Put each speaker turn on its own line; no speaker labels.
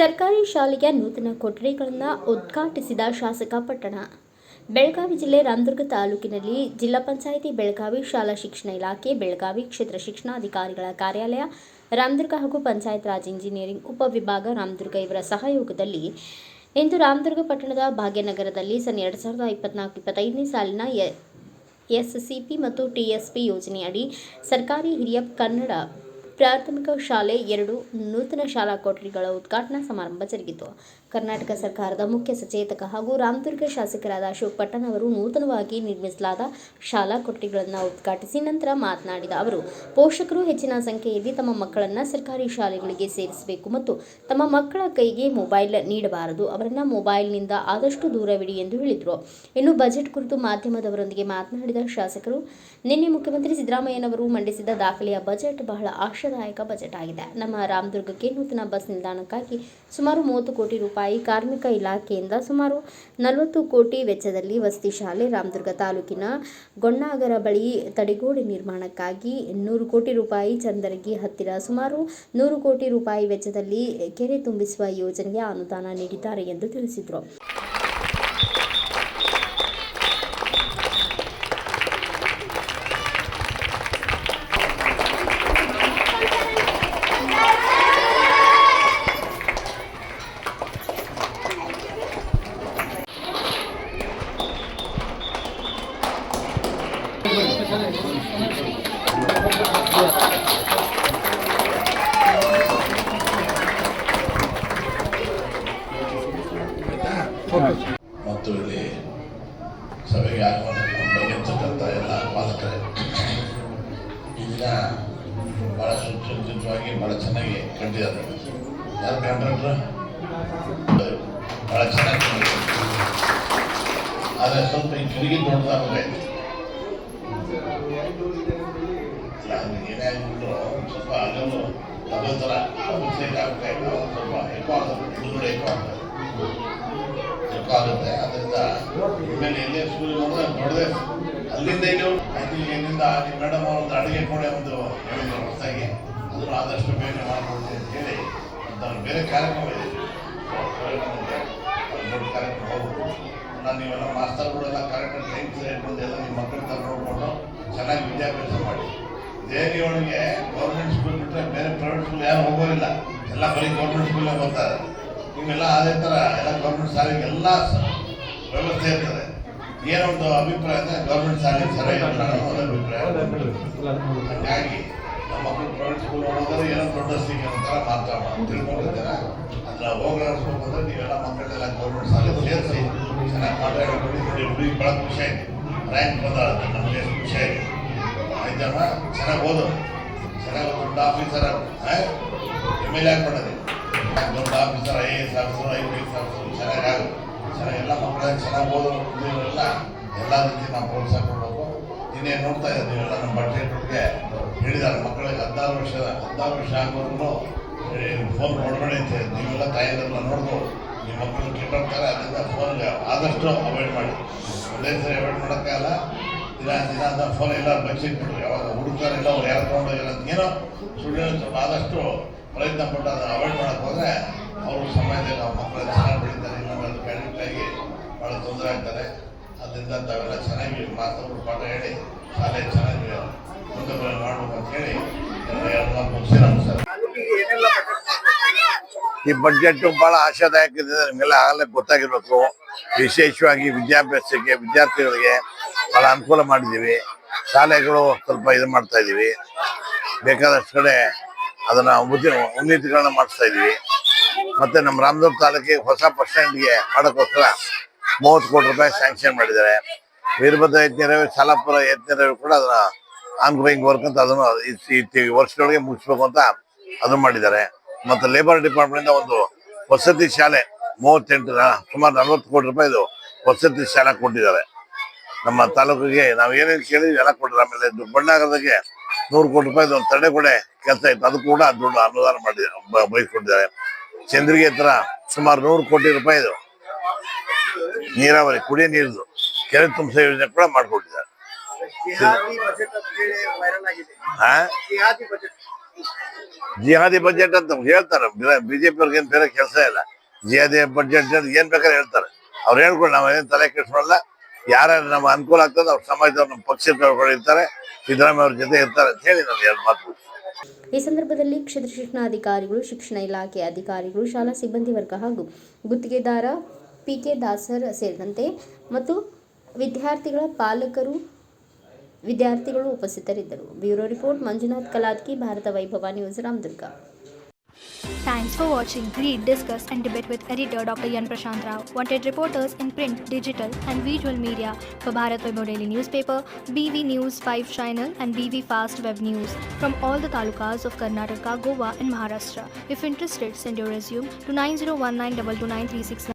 ಸರ್ಕಾರಿ ಶಾಲೆಯ ನೂತನ ಕೊಠಡಿಗಳನ್ನು ಉದ್ಘಾಟಿಸಿದ ಶಾಸಕ ಪಟ್ಟಣ. ಬೆಳಗಾವಿ ಜಿಲ್ಲೆ ರಾಮದುರ್ಗ ತಾಲೂಕಿನಲ್ಲಿ ಜಿಲ್ಲಾ ಪಂಚಾಯಿತಿ ಬೆಳಗಾವಿ ಶಾಲಾ ಶಿಕ್ಷಣ ಇಲಾಖೆ ಬೆಳಗಾವಿ ಕ್ಷೇತ್ರ ಶಿಕ್ಷಣಾಧಿಕಾರಿಗಳ ಕಾರ್ಯಾಲಯ ರಾಮದುರ್ಗ ಹಾಗೂ ಪಂಚಾಯತ್ ರಾಜ್ ಇಂಜಿನಿಯರಿಂಗ್ ಉಪವಿಭಾಗ ರಾಮದುರ್ಗ ಇವರ ಸಹಯೋಗದಲ್ಲಿ ಇಂದು ರಾಮದುರ್ಗ ಪಟ್ಟಣದ ಭಾಗ್ಯನಗರದಲ್ಲಿ ಸನ್ 2024-25ನೇ ಸಾಲಿನ ಎಸ್ಸಿಪಿ ಮತ್ತು ಟಿಎಸ್ಪಿ ಯೋಜನೆಯಡಿ ಸರ್ಕಾರಿ ಹಿರಿಯ ಕನ್ನಡ ಪ್ರಾಥಮಿಕ ಶಾಲೆ 2 ನೂತನ ಶಾಲಾ ಕೊಠಡಿಗಳ ಉದ್ಘಾಟನಾ ಸಮಾರಂಭ ಜರುಗಿತು. ಕರ್ನಾಟಕ ಸರ್ಕಾರದ ಮುಖ್ಯ ಸಚೇತಕ ಹಾಗೂ ರಾಮದುರ್ಗ ಶಾಸಕರಾದ ಅಶೋಕ್ ಪಟ್ಟಣ ಅವರು ನೂತನವಾಗಿ ನಿರ್ಮಿಸಲಾದ ಶಾಲಾ ಕೊಠಡಿಗಳನ್ನು ಉದ್ಘಾಟಿಸಿ ನಂತರ ಮಾತನಾಡಿದ ಅವರು, ಪೋಷಕರು ಹೆಚ್ಚಿನ ಸಂಖ್ಯೆಯಲ್ಲಿ ತಮ್ಮ ಮಕ್ಕಳನ್ನು ಸರ್ಕಾರಿ ಶಾಲೆಗಳಿಗೆ ಸೇರಿಸಬೇಕು ಮತ್ತು ತಮ್ಮ ಮಕ್ಕಳ ಕೈಗೆ ಮೊಬೈಲ್ ನೀಡಬಾರದು, ಅವರನ್ನು ಮೊಬೈಲ್ನಿಂದ ಆದಷ್ಟು ದೂರವಿಡಿ ಎಂದು ಹೇಳಿದರು. ಇನ್ನು ಬಜೆಟ್ ಕುರಿತು ಮಾಧ್ಯಮದವರೊಂದಿಗೆ ಮಾತನಾಡಿದ ಶಾಸಕರು, ನಿನ್ನೆ ಮುಖ್ಯಮಂತ್ರಿ ಸಿದ್ದರಾಮಯ್ಯನವರು ಮಂಡಿಸಿದ ದಾಖಲೆಯ ಬಜೆಟ್ ಬಹಳ ಆಶಾದಾಯಕ ಬಜೆಟ್ ಆಗಿದೆ. ನಮ್ಮ ರಾಮದುರ್ಗಕ್ಕೆ ನೂತನ ಬಸ್ ನಿಲ್ದಾಣಕ್ಕಾಗಿ ಸುಮಾರು 30 ಕೋಟಿ ರೂಪಾಯಿ, ಕಾರ್ಮಿಕ ಇಲಾಖೆಯಿಂದ ಸುಮಾರು 40 ಕೋಟಿ ವೆಚ್ಚದಲ್ಲಿ ವಸತಿ ಶಾಲೆ, ರಾಮದುರ್ಗ ತಾಲೂಕಿನ ಗೊಣ್ಣಾಗರ ಬಳಿ ತಡೆಗೋಡೆ ನಿರ್ಮಾಣಕ್ಕಾಗಿ 100 ಕೋಟಿ ರೂಪಾಯಿ, ಚಂದರಗಿ ಹತ್ತಿರ ಸುಮಾರು 100 ಕೋಟಿ ರೂಪಾಯಿ ವೆಚ್ಚದಲ್ಲಿ ಕೆರೆ ತುಂಬಿಸುವ ಯೋಜನೆಗೆ ಅನುದಾನ ನೀಡಿದ್ದಾರೆ ಎಂದು ತಿಳಿಸಿದರು.
ಮತ್ತು ಇಲ್ಲಿ ಸಭೆಗೆ ಆಗಮಿರ್ತಕ್ಕಂಥ ಎಲ್ಲ ಪಾಲಕರೇ, ಈ ದಿನ ಭಾಳ ಸುಸಜ್ಜಿತವಾಗಿ ಭಾಳ ಚೆನ್ನಾಗಿ ಕಂಡಿದ್ದಾರೆ. ಯಾರು ಕಾಂಟ್ರಾಕ್ಟ್ರು ಭಾಳ ಚೆನ್ನಾಗಿ ಕಂಡಿದ್ದಾರೆ. ಆದರೆ ಸ್ವಲ್ಪ ಈ ಕಿಡಿಗೆ ದೊಡ್ಡದಾಗಬೇಕು. ಏನೇ ಆಗಿಬಿಟ್ಟು ಸ್ವಲ್ಪ ಅದನ್ನು ಅದೇ ಥರ ಮಿಸ್ಟೇಕ್ ಆಗಬೇಕು, ಸ್ವಲ್ಪ ఎక్కువ ಆಗ್ತದೆ, ಹಿಂದುಗಡೆ ఎక్కువ ಆಗುತ್ತೆ. ಅದರಿಂದ ಇನ್ಮೇಲೆ ಎಲ್ಲೇ ಸ್ಕೂಲ್ ಬಂದರೆ ದೊಡ್ಡದೇ ಅಲ್ಲಿಂದ ಇಲ್ಲಿ ಇಲ್ಲಿಂದ ಮೇಡಮ್ ಅವರೊಂದು ಅಡುಗೆ ಕೂಡ ಒಂದು ಹೇಳಿದ್ರು ಹೊಸದಾಗಿ, ಅದನ್ನು ಆದಷ್ಟು ಬೇಗ ಮಾಡ್ಕೊಡ್ತೀವಿ ಅಂತ ಹೇಳಿ ನಾನು ಬೇರೆ ಕಾರ್ಯಕ್ರಮ ಇದೆ, ದೊಡ್ಡ ಕಾರ್ಯಕ್ರಮ ಹೋಗ್ಬೋದು. ನಾನು ನೀವೆಲ್ಲ ಮಾಸ್ತರ್ಗಳೆಲ್ಲ ಕರೆಕ್ಟಾಗಿ ಟೈಮ್ ಸೈಡ್ ಬಂದು ಎಲ್ಲ ನಿಮ್ಮ ಮಕ್ಕಳ ಥರ ನೋಡಿಕೊಂಡು ಚೆನ್ನಾಗಿ ವಿದ್ಯಾಭ್ಯಾಸ ಮಾಡಿ. ದೇವಿಯೊಳಗೆ ಗೌರ್ಮೆಂಟ್ ಸ್ಕೂಲ್ ಬಿಟ್ಟರೆ ಬೇರೆ ಪ್ರೈವೇಟ್ ಸ್ಕೂಲ್ ಯಾರು ಹೋಗೋದಿಲ್ಲ, ಎಲ್ಲ ಬರೀ ಗೌರ್ಮೆಂಟ್ ಸ್ಕೂಲೇ ಬರ್ತಾರೆ. ನಿಮ್ಮೆಲ್ಲ ಅದೇ ಥರ ಎಲ್ಲ ಗೌರ್ಮೆಂಟ್ ಶಾಲೆಗೆ ಎಲ್ಲ ವ್ಯವಸ್ಥೆ ಇರ್ತದೆ. ಏನೊಂದು ಅಭಿಪ್ರಾಯ ಅಂದರೆ ಗೌರ್ಮೆಂಟ್ ಶಾಲೆ ಸರಿಯಾಗಿಲ್ಲ ಅನ್ನೋದು ಅಭಿಪ್ರಾಯ. ಹಾಗಾಗಿ ನಮ್ಮ ಮಕ್ಕಳು ಪ್ರೈವೇಟ್ ಸ್ಕೂಲ್ ಹೋಗೋದ್ರೆ ಏನೋ ದೊಡ್ಡ ಸ್ಥಿತಿ ಒಂಥರ ಮಾತ್ರ ತಿಳ್ಕೊಂಡಿರ್ತಾರೆ. ಅದನ್ನ ಹೋಗ್ಲಾಡಿಸ್ಬೇಕು ಅಂದರೆ ನೀವೆಲ್ಲ ಮಕ್ಕಳೆಲ್ಲ ಗೌರ್ಮೆಂಟ್ ಶಾಲೆ ಸೇರಿಸಿ ಚೆನ್ನಾಗಿ ಮಾತಾಡಿಕೊಂಡು ನೋಡಿ. ಹುಡುಗಿ ಭಾಳ ಖುಷಿ ಆಯಿತು, ರ್ಯಾಂಕ್ ಬಂದಾಳ, ನಮಗೆ ಎಷ್ಟು ಖುಷಿ ಆಯಿತು. ಆಯ್ತಮ್ಮ, ಚೆನ್ನಾಗಿ ಓದು, ಚೆನ್ನಾಗಿ ದೊಡ್ಡ ಆಫೀಸರ್ MLA ಆಗ್ಬಿಡೋದು, ದೊಡ್ಡ officer IAS officer IPS officer ಚೆನ್ನಾಗಿ ಚೆನ್ನಾಗಿ ಎಲ್ಲ ಮಕ್ಕಳಿಗೆ ಚೆನ್ನಾಗಿ ಓದೋಲ್ಲ ಎಲ್ಲ ರೀತಿ ನಾವು ಪ್ರೋತ್ಸಾಹ ಕೊಡಬೇಕು. ಇನ್ನೇ ನೋಡ್ತಾ ಇದ್ದೀವಿ, ನೀವೆಲ್ಲ ನಮ್ಮ ಬಡ್ಜೆಟ್ಗೆ ಹೇಳಿದ್ದಾರೆ ಮಕ್ಕಳಿಗೆ 16 ವರ್ಷ ಆಗೋರು ಫೋನ್ ನೋಡಬೇಡಿ ಅಂತ ಹೇಳಿ. ನೀವೆಲ್ಲ ತಾಯಿಯರೆಲ್ಲ ನೋಡ್ಬೋದು, ನಿಮ್ಮ ಮಕ್ಕಳು ಕೆಟ್ಟೋಗ್ತಾರೆ. ಅದರಿಂದ ಫೋನ್ಗೆ ಆದಷ್ಟು ಅವಾಯ್ಡ್ ಮಾಡಿ. ಒಂದೇ ಸರಿ ಅವಾಯ್ಡ್ ಮಾಡೋಕ್ಕಾಗಲ್ಲ, ದಿನ ಅಂತ ಫೋನ್ ಎಲ್ಲ ಬಚ್ಚಿಟ್ಬಿಟ್ರು. ಯಾವಾಗ ಹುಡುಕ್ತಾರೆಲ್ಲ ಅವ್ರು ಯಾರು ತೊಗೊಂಡೋಗಿಲ್ಲ ಅಂತ ಏನೋ ಸ್ಟೂಡೆಂಟ್ಸ್ ಆದಷ್ಟು ಪ್ರಯತ್ನ ಪಟ್ಟು ಅದನ್ನು ಅವಾಯ್ಡ್ ಮಾಡೋಕ್ಕೆ ಹೋದರೆ ಅವರು ಸಮಾಜದಲ್ಲಿ ನಾವು ಮಕ್ಕಳು ಚೆನ್ನಾಗಿ ಬೆಳೀತಾರೆ, ಇಲ್ಲಾಂದ್ರೆ ಅದು ಅಡಿಕ್ಟಾಗಿ ಭಾಳ ತೊಂದರೆ ಆಗ್ತಾರೆ. ಅದರಿಂದ ತಾವೆಲ್ಲ ಚೆನ್ನಾಗಿ ಮಾಸ್ತರು ಪಾಠ ಹೇಳಿ ಶಾಲೆ ಚೆನ್ನಾಗಿ ಮುಂದೆ ಮಾಡಬೇಕು ಅಂತ ಹೇಳಿ ಮುಗಿಸಿ ಸರ್.
ಈ ಬಡ್ಜೆಟ್ ಬಹಳ ಆಶಾದಾಯಕ ಇದೆ, ನಿಮಗೆಲ್ಲ ಆಗಲೇ ಗೊತ್ತಾಗಿರ್ಬೇಕು. ವಿಶೇಷವಾಗಿ ವಿದ್ಯಾಭ್ಯಾಸಕ್ಕೆ ವಿದ್ಯಾರ್ಥಿಗಳಿಗೆ ಬಹಳ ಅನುಕೂಲ ಮಾಡಿದ್ದೀವಿ. ಶಾಲೆಗಳು ಸ್ವಲ್ಪ ಇದು ಮಾಡ್ತಾ ಇದ್ದೀವಿ, ಬೇಕಾದಷ್ಟು ಕಡೆ ಅದನ್ನ ಉನ್ನತೀಕರಣ ಮಾಡಿಸ್ತಾ ಇದ್ದೀವಿ. ಮತ್ತೆ ನಮ್ಮ ರಾಮದುರ್ಗ ತಾಲೂಕಿಗೆ ಹೊಸ ಬಸ್ ಸ್ಟ್ಯಾಂಡ್ಗೆ ಮಾಡೋಕ್ಕೋಸ್ಕರ 30 ಕೋಟಿ ರೂಪಾಯಿ ಸ್ಯಾಂಕ್ಷನ್ ಮಾಡಿದ್ದಾರೆ. ವೀರಭದ್ರ ಯತ್ನೀರವಿ, ಸಾಲಾಪುರ ಯತ್ನೀರವಿ ಕೂಡ ಅದನ್ನ ಆನ್ಗೋಯಿಂಗ್ ವರ್ಕ್ ಅಂತ ಅದನ್ನು ಈ ವರ್ಷದೊಳಗೆ ಮುಗಿಸ್ಬೇಕು ಅಂತ ಅದನ್ನು ಮಾಡಿದ್ದಾರೆ. ಮತ್ತು ಲೇಬರ್ ಡಿಪಾರ್ಟ್ಮೆಂಟ್ ಒಂದು ವಸತಿ ಶಾಲೆ 38 ಸುಮಾರು 40 ಕೋಟಿ ರೂಪಾಯಿದು ವಸತಿ ಶಾಲೆ ಕೊಟ್ಟಿದ್ದಾರೆ ನಮ್ಮ ತಾಲೂಕಿಗೆ. ನಾವು ಏನೇನು ಕೇಳಿದ್ವಿ ಎಲ್ಲ ಕೊಟ್ಟಿದ್ದಾರೆ. ಆಮೇಲೆ ಬಣ್ಣಾಗರದಾಗೆ 100 ಕೋಟಿ ರೂಪಾಯಿದು ಒಂದು ತಡೆಗೋಡೆ ಕೆಲಸ ಇತ್ತು, ಅದು ಕೂಡ ದೊಡ್ಡ ಅನುದಾನ ಮಾಡಿದ್ದಾರೆ, ಬಯಸ್ಕೊಟ್ಟಿದ್ದಾರೆ. ಚಂದ್ರಿಗೆ ಹತ್ರ ಸುಮಾರು 100 ಕೋಟಿ ರೂಪಾಯಿದು ನೀರಾವರಿ ಕುಡಿಯ ನೀರಿದು ಕೆರೆ ತುಂಬಿಸೋ ಯೋಜನೆ ಕೂಡ ಮಾಡಿಕೊಟ್ಟಿದ್ದಾರೆ. ಜಿಹಾದಿ ಬಜೆಟ್ ಅಂತ ಹೇಳ್ತಾರೆ. ಬಿಜೆಪಿ ಅವ್ರಿಗೆ ಏನ್ ಬೇರೆ ಕೆಲಸ ಇಲ್ಲ. ಜಿಹಾದಿ ಬಜೆಟ್ ಅಂತ ಏನ್ ಬೇಕಾದ್ರೆ ಹೇಳ್ತಾರೆ. ಅವ್ರು ಹೇಳ್ಕೊಂಡು ನಾವೇನ್ ತಲೆ ಕೆಡಿಸ್ಕೊಳ್ಳಲ್ಲ. ಯಾರ್ಯಾರು ನಮ್ಮ ಅನುಕೂಲ ಆಗ್ತದೆ ಅವ್ರ ಸಮಾಜದವ್ರು ನಮ್ಮ ಪಕ್ಷದವ್ರು ಇರ್ತಾರೆ, ಸಿದ್ದರಾಮಯ್ಯ ಅವ್ರ ಜೊತೆ ಇರ್ತಾರೆ ಅಂತ ಹೇಳಿ ನಾನು ಎರಡು ಮಾತು.
ಈ ಸಂದರ್ಭದಲ್ಲಿ ಕ್ಷೇತ್ರ ಶಿಕ್ಷಣಾಧಿಕಾರಿಗಳು, ಶಿಕ್ಷಣ ಇಲಾಖೆ ಅಧಿಕಾರಿಗಳು, ಶಾಲಾ ಸಿಬ್ಬಂದಿ ವರ್ಗ ಹಾಗೂ ಗುತ್ತಿಗೆದಾರ ಪಿಕೆ ದಾಸರ್ ಸೇರಿದಂತೆ ಮತ್ತು ವಿದ್ಯಾರ್ಥಿಗಳು ಉಪಸ್ಥಿತರಿದ್ದರು. ಬ್ಯೂರೋ ರಿಪೋರ್ಟ್ ಮಂಜುನಾಥ್ ಕಲಾದ್ಕಿ, ಭಾರತ ವೈಭವ news, Ramdurg.
Thanks for watching. Read, discuss and debate with editor Dr. Yan Prashant Rao. Wanted reporters in print, digital and visual media for Bharat Vaibhav Daily Newspaper, BV News 5 Channel and BV Fast Web News from all the talukas of Karnataka, Goa and Maharashtra. If interested, send your resume to 9019229369.